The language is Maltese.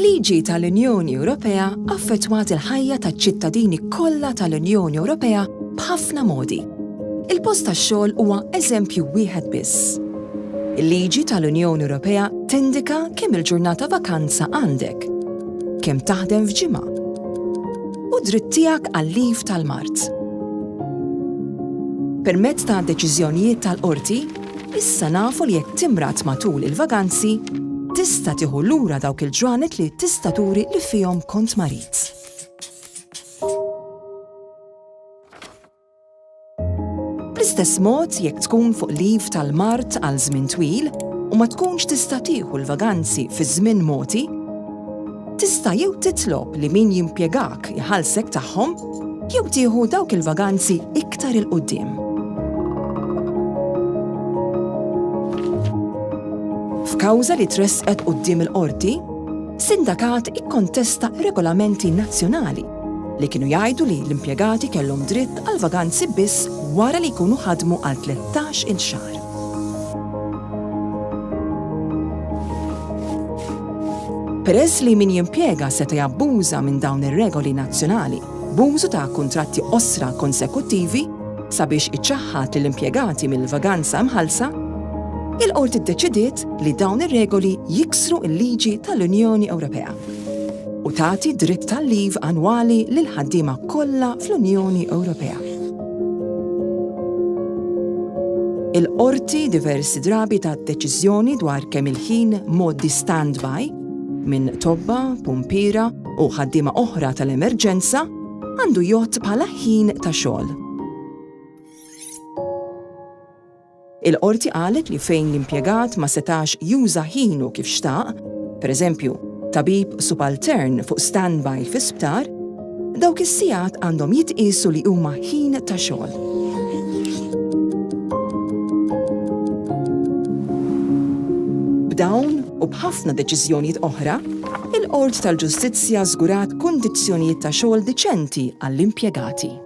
Il-liġi tal-Unjoni Ewropea affettwat il-ħajja taċ-ċittadini kollha tal-Unjoni Ewropea b'ħafna modi. Il-post tax-xogħol huwa eżempju wieħed biss. Il-liġi tal-Unjoni Ewropea tindika kemm il-ġurnata vakanza għandek, kemm taħdem f'ġimgħa u dritt tiegħek għal-leave tal-Mart. Permezz ta' deċiżjonijiet tal-qorti, issa nafu li jekk timrat matul il-vakanzi, tista' tieħu lura dawk il-ġranet li tista' turi li fihom kont marit. Bl-istess mod jekk tkun fuq leave tal-Mart għal żmien twil u ma tkunx tista' tieħu l-vaganzi fi żmien mogħti, tista' jew titlob li min jimpjegak jħallsek tagħhom jew tieħu dawk il-vaganzi iktar il quddiem. F'kawża li tressqet quddiem il-qorti, sindakat ikkontesta regolamenti nazzjonali li kienu jgħidu li l-impjegati kellhom dritt għal vaganzi biss wara li jkunu ħadmu għal 13-il xahar. Peress li min jimpjega seta' jabbuża minn dawn ir-regoli nazzjonali b'użu ta' kuntratti osra konsekuttivi sabiex iċċaħħad lill-impjegati mill-vaganza mħallsa, il-qorti ddeċidiet li dawn ir-regoli jiksru l-liġi tal-Unjoni Ewropea u tagħti dritt tal-leave annwali lil ħaddiema kollha fl-Unjoni Ewropea. Il-qorti diversi drabi ta' deċiżjoni dwar kemm il-ħin modi standby minn tobba, pumpira u ħaddiema oħra tal-emerġenza għandu jgħod bħala ħin ta' xogħol. Il-qorti qalet li fejn l-impjegat ma setax juża ħinu kif xtaq, pereżempju tabib subaltern fuq standby fi sptar, dawk is-sigħat għandhom jitqiesu li huma ħin ta' xogħol. B'dawn u b'ħafna deċiżjonijiet oħra, il-Qorti tal-Ġustizzja żgurat kundizzjonijiet ta' xogħol diċenti għall-impjegati.